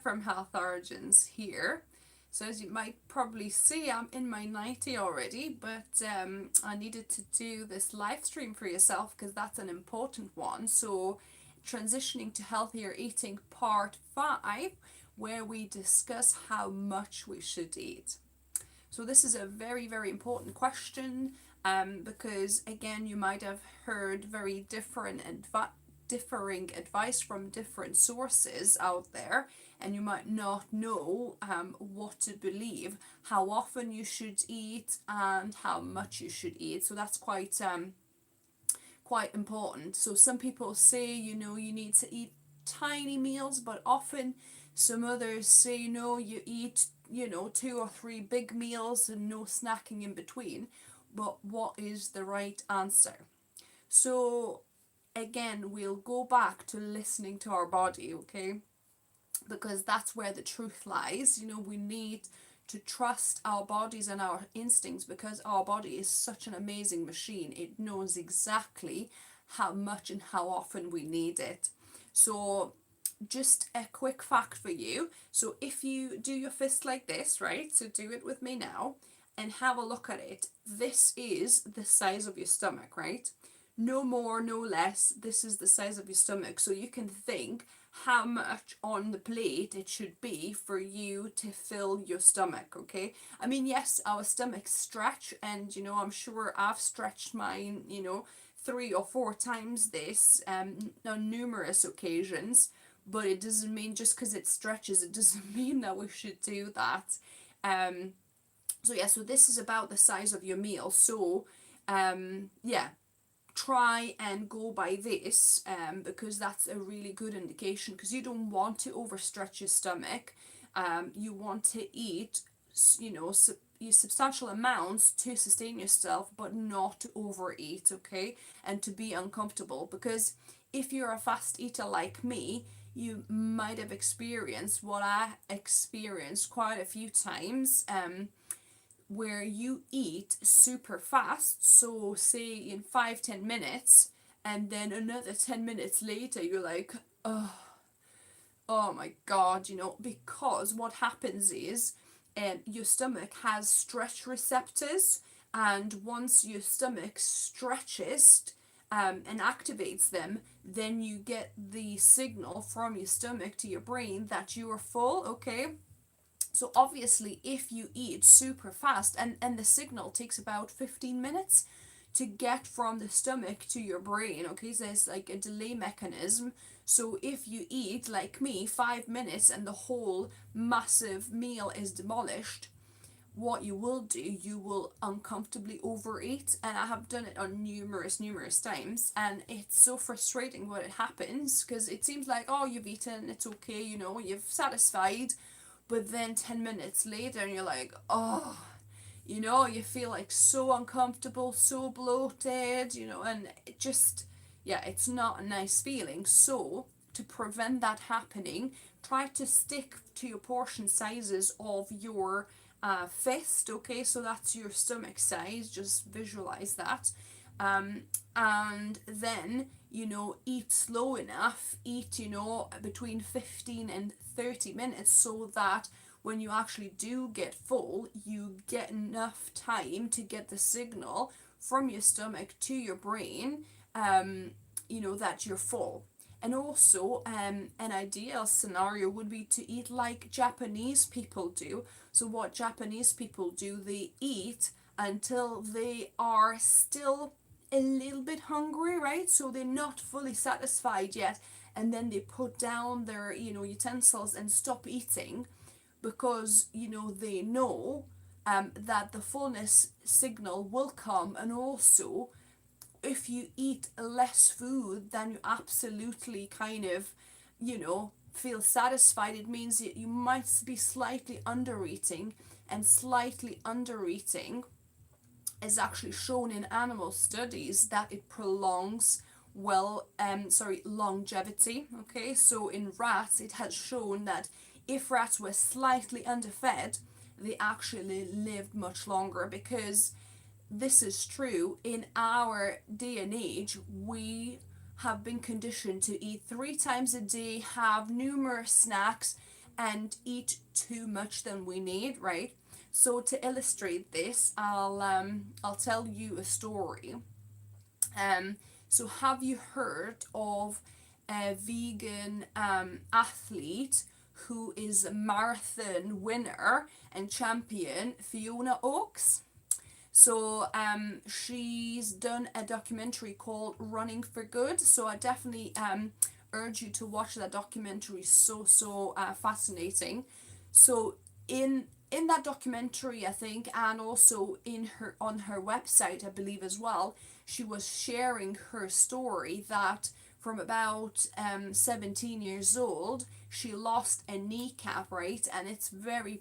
from Health Origins here. So as you might probably see, I'm in my 90 already, but I needed to do this live stream for yourself because that's an important one. So transitioning to healthier eating part 5, where we discuss how much we should eat. So this is a very, very important question because again, you might have heard very differing advice from different sources out there, and you might not know what to believe, how often you should eat, and how much you should eat. So that's quite important. So some people say, you need to eat tiny meals, but often some others say, no, you eat, 2 or 3 big meals and no snacking in between. But what is the right answer? So again, we'll go back to listening to our body, okay? Because that's where the truth lies. We need to trust our bodies and our instincts because our body is such an amazing machine. It knows exactly how much and how often we need it. So just a quick fact for you. So if you do your fist like this, right? So do it with me now and have a look at it. This is the size of your stomach, right? No more, no less. This is the size of your stomach. So you can think how much on the plate it should be for you to fill your stomach, okay? I mean, yes, our stomachs stretch, and I'm sure I've stretched mine, 3 or 4 times this on numerous occasions, but it doesn't mean just because it stretches, it doesn't mean that we should do that. Um, so yeah, so this is about the size of your meal. So yeah, try and go by this because that's a really good indication, because you don't want to overstretch your stomach. You want to eat, substantial amounts to sustain yourself, but not to overeat, okay? And to be uncomfortable, because if you're a fast eater like me, you might have experienced what I experienced quite a few times. Where you eat super fast, so say in 5-10 minutes, and then another 10 minutes later you're like, oh my god, because what happens is your stomach has stretch receptors, and once your stomach stretches and activates them, then you get the signal from your stomach to your brain that you are full, okay? So obviously, if you eat super fast, and the signal takes about 15 minutes to get from the stomach to your brain, okay, so there's like a delay mechanism. So if you eat like me 5 minutes and the whole massive meal is demolished, what you will do, you will uncomfortably overeat. And I have done it on numerous times, and it's so frustrating when it happens, because it seems like, oh, you've eaten, it's okay, you've satisfied, but then 10 minutes later and you're like, oh, you feel like so uncomfortable, so bloated, and it just, yeah, it's not a nice feeling. So to prevent that happening, try to stick to your portion sizes of your fist, okay? So that's your stomach size, just visualize that. And then, eat slow enough, eat, between 15 and 30 minutes, so that when you actually do get full, you get enough time to get the signal from your stomach to your brain, that you're full. And also, an ideal scenario would be to eat like Japanese people do. So, what Japanese people do, they eat until they are still a little bit hungry, right? So, they're not fully satisfied yet, and then they put down their, utensils and stop eating, because, they know that the fullness signal will come. And also, if you eat less food than you absolutely kind of, feel satisfied, it means that you might be slightly under eating, and slightly under eating is actually shown in animal studies that it prolongs longevity, okay? So in rats, it has shown that if rats were slightly underfed, they actually lived much longer, because this is true. In our day and age, we have been conditioned to eat 3 times a day, have numerous snacks, and eat too much than we need, right? So to illustrate this, I'll tell you a story. Um, so have you heard of a vegan athlete who is a marathon winner and champion, Fiona Oakes? So she's done a documentary called Running for Good. So I definitely urge you to watch that documentary. So fascinating. So in that documentary, I think, and also in her on her website, I believe as well, she was sharing her story that from about 17 years old, she lost a kneecap, right? And it's very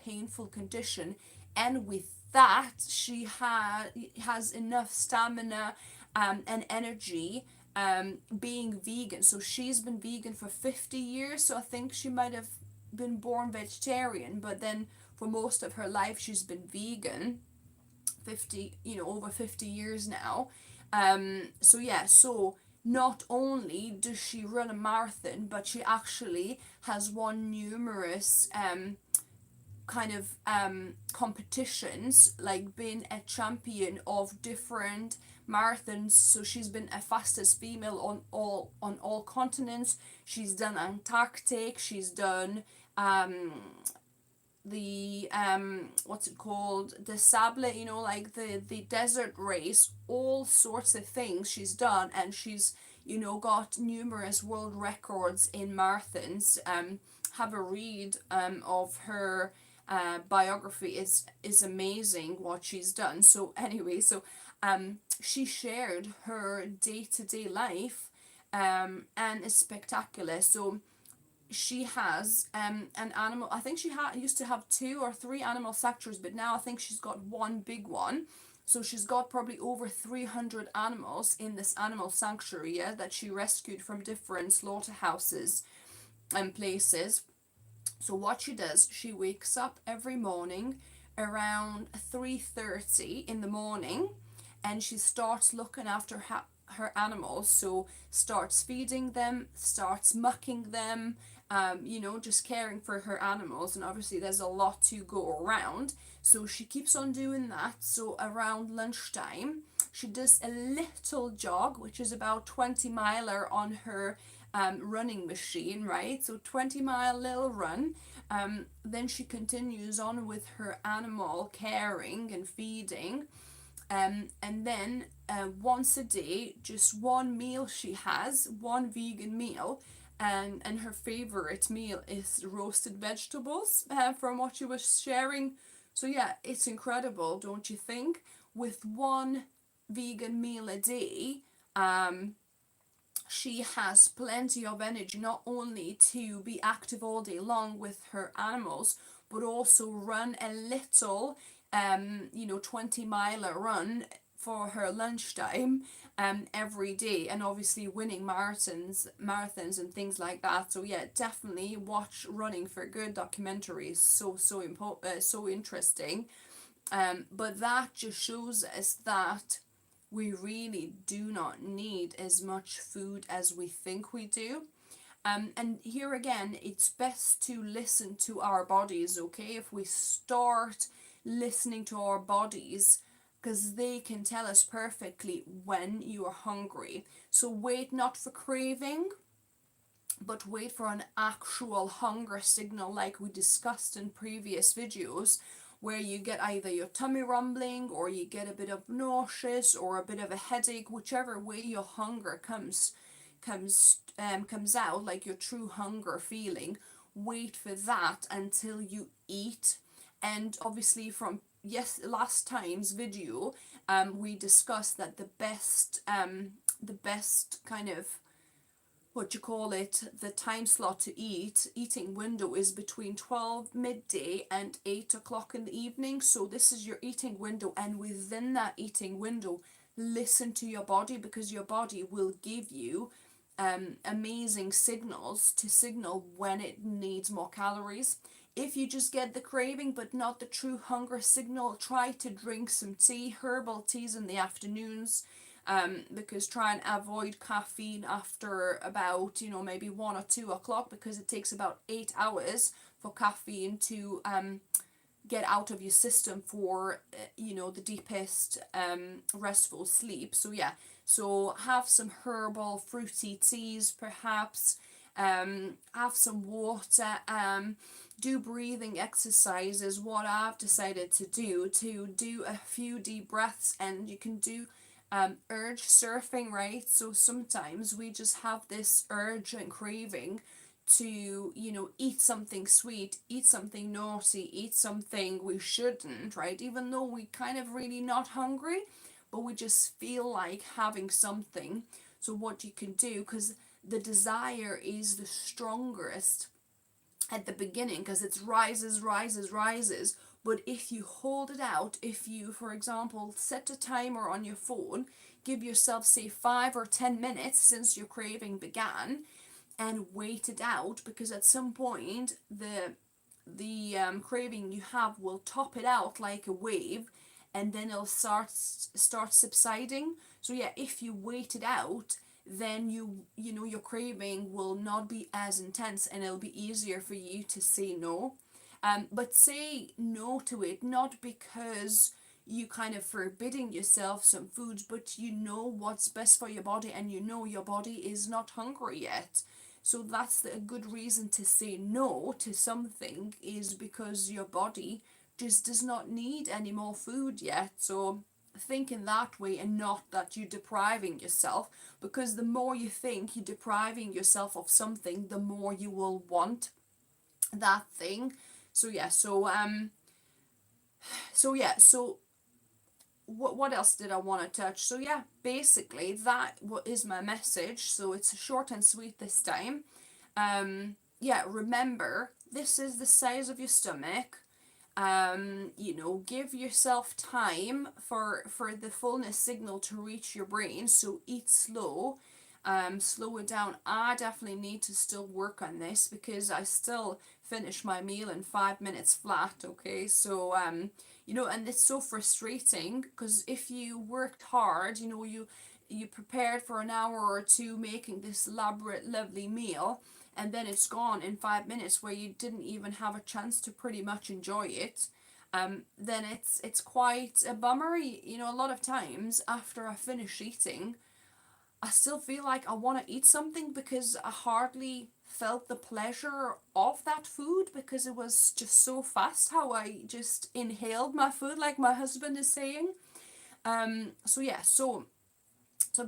painful condition. And with that, she has enough stamina and energy being vegan. So she's been vegan for 50 years. So I think she might have been born vegetarian, but then for most of her life she's been vegan. 50, over 50 years now. So yeah, so not only does she run a marathon, but she actually has won numerous kind of competitions, like being a champion of different marathons. So she's been a fastest female on all continents. She's done Antarctic, she's done the what's it called, the sable, like the desert race, all sorts of things she's done. And she's got numerous world records in marathons. Have a read of her biography. Is amazing what she's done. So anyway, so she shared her day-to-day life, and it's spectacular. So she has an animal. I think she used to have 2 or 3 animal sanctuaries, but now I think she's got one big one. So she's got probably over 300 animals in this animal sanctuary, yeah, that she rescued from different slaughterhouses and places. So what she does, she wakes up every morning around 3:30 in the morning, and she starts looking after her animals. So starts feeding them, starts mucking them, just caring for her animals. And obviously there's a lot to go around. So she keeps on doing that. So around lunchtime, she does a little jog, which is about 20 miler on her running machine, right? So 20-mile little run. Then she continues on with her animal caring and feeding. And then once a day, just one meal she has, one vegan meal. And her favorite meal is roasted vegetables, from what she was sharing. So yeah, it's incredible, don't you think? With one vegan meal a day, she has plenty of energy, not only to be active all day long with her animals, but also run a little 20-miler run for her lunchtime every day, and obviously winning marathons and things like that. So yeah, definitely watch Running for Good documentary. So interesting. But that just shows us that we really do not need as much food as we think we do. And here again, it's best to listen to our bodies, okay? If we start listening to our bodies, because they can tell us perfectly when you are hungry. So wait not for craving, but wait for an actual hunger signal, like we discussed in previous videos, where you get either your tummy rumbling, or you get a bit of nauseous, or a bit of a headache, whichever way your hunger comes out, like your true hunger feeling. Wait for that until you eat. And obviously from last time's video, we discussed that the best kind of, what you call it, the time slot to eating window is between 12 midday and 8 o'clock in the evening. So this is your eating window, and within that eating window, listen to your body, because your body will give you amazing signals to signal when it needs more calories. If you just get the craving but not the true hunger signal, try to drink some tea, herbal teas in the afternoons. because try and avoid caffeine after about, you know, maybe 1 or 2 o'clock, because it takes about 8 hours for caffeine to get out of your system for you know, the deepest restful sleep. So yeah, so have some herbal fruity teas perhaps, have some water, do breathing exercises. What I've decided to do a few deep breaths, and you can do urge surfing, right? So sometimes we just have this urge and craving to, you know, eat something sweet, eat something naughty, eat something we shouldn't, right? Even though we kind of really not hungry, but we just feel like having something. So what you can do, because the desire is the strongest at the beginning, because it rises, but if you hold it out, if you, for example, set a timer on your phone, give yourself say 5 or 10 minutes since your craving began, and wait it out, because at some point the craving you have will top it out like a wave, and then it'll start subsiding. So yeah, if you wait it out, then you know, your craving will not be as intense, and it'll be easier for you to say no. But say no to it, not because you kind of forbidding yourself some foods, but you know what's best for your body, and you know your body is not hungry yet. So that's a good reason to say no to something, is because your body just does not need any more food yet. So think in that way, and not that you're depriving yourself, because the more you think you're depriving yourself of something, the more you will want that thing. So yeah, so what else did I want to touch? So yeah, basically that is my message. So it's short and sweet this time. Yeah, remember, this is the size of your stomach. You know, give yourself time for the fullness signal to reach your brain. So eat slow, slow it down. I definitely need to still work on this, because I still finish my meal in 5 minutes flat. Okay, so you know, and it's so frustrating, because if you worked hard, you know, you prepared for an hour or two making this elaborate lovely meal, and then it's gone in 5 minutes, where you didn't even have a chance to pretty much enjoy it. Then it's quite a bummer. You know, a lot of times after I finish eating, I still feel like I want to eat something, because I hardly felt the pleasure of that food, because it was just so fast how I just inhaled my food, like my husband is saying. So yeah, so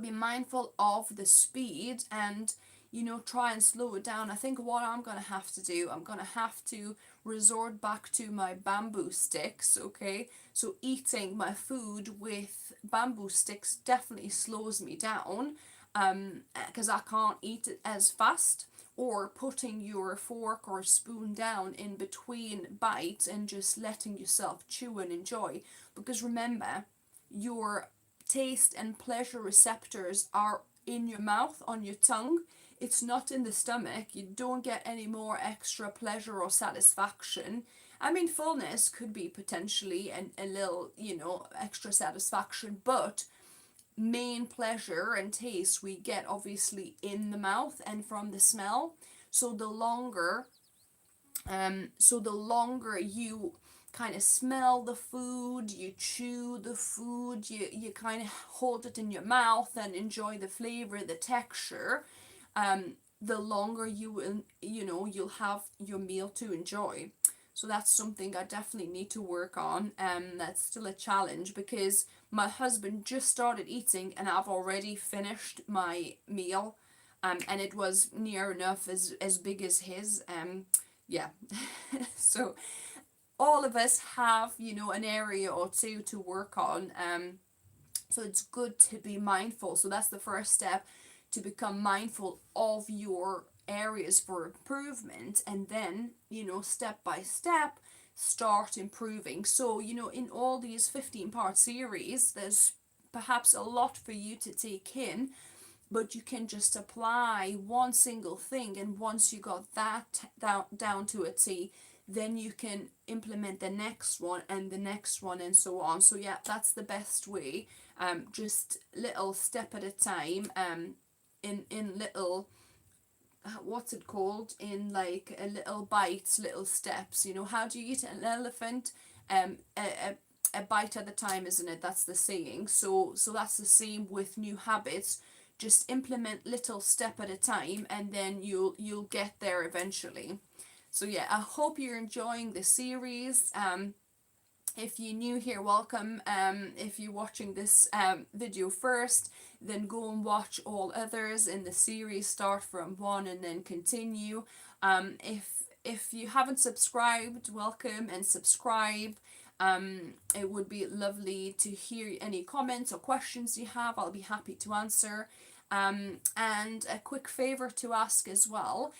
be mindful of the speed, and you know, try and slow it down. I think what I'm gonna have to do, I'm gonna have to resort back to my bamboo sticks. Okay, so eating my food with bamboo sticks definitely slows me down, because I can't eat it as fast. Or putting your fork or spoon down in between bites and just letting yourself chew and enjoy, because remember, your taste and pleasure receptors are in your mouth, on your tongue. It's not in the stomach. You don't get any more extra pleasure or satisfaction. I mean, fullness could be potentially a little, you know, extra satisfaction, but main pleasure and taste we get obviously in the mouth and from the smell. So the longer you kind of smell the food, you chew the food, you kind of hold it in your mouth and enjoy the flavor, the texture, the longer you will, you know, you'll have your meal to enjoy. So that's something I definitely need to work on. That's still a challenge, because my husband just started eating and I've already finished my meal, and it was near enough as big as his. Yeah. So all of us have, you know, an area or two to work on. So it's good to be mindful. So that's the first step, to become mindful of your areas for improvement, and then, you know, step by step start improving. So, you know, in all these 15-part series, there's perhaps a lot for you to take in, but you can just apply one single thing, and once you got that down to a T, then you can implement the next one and the next one and so on. So yeah, that's the best way. Just little step at a time, in little, what's it called, in like a little bites, little steps. You know, how do you eat an elephant? A bite at a time, isn't it? That's the saying. So that's the same with new habits. Just implement little step at a time, and then you'll get there eventually. So yeah, I hope you're enjoying the series. If you're new here, welcome. If you're watching this video first, then go and watch all others in the series. Start from one and then continue. If you haven't subscribed, welcome and subscribe. It would be lovely to hear any comments or questions you have. I'll be happy to answer. And a quick favor to ask as well.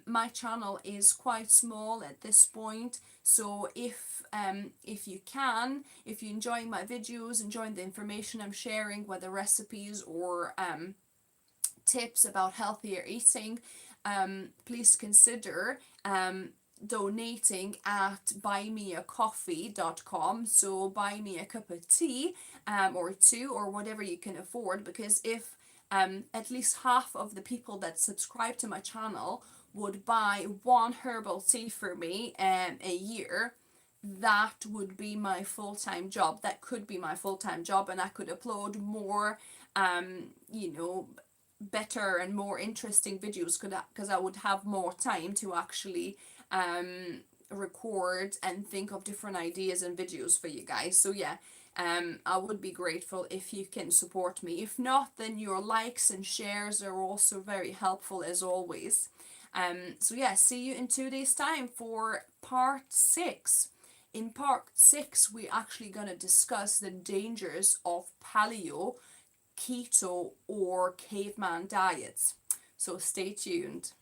My channel is quite small at this point, so if you can, if you're enjoying my videos, enjoying the information I'm sharing, whether recipes or tips about healthier eating, please consider donating at buymeacoffee.com. So buy me a cup of tea, or two, or whatever you can afford, because if at least half of the people that subscribe to my channel would buy one herbal tea for me a year, that would be my full-time job. That could be my full-time job, and I could upload more you know, better and more interesting videos, because I would have more time to actually record and think of different ideas and videos for you guys. So yeah, I would be grateful if you can support me. If not, then your likes and shares are also very helpful as always. So yeah, see you in 2 days time for part 6. In part 6, we're actually going to discuss the dangers of paleo, keto, or caveman diets. So stay tuned.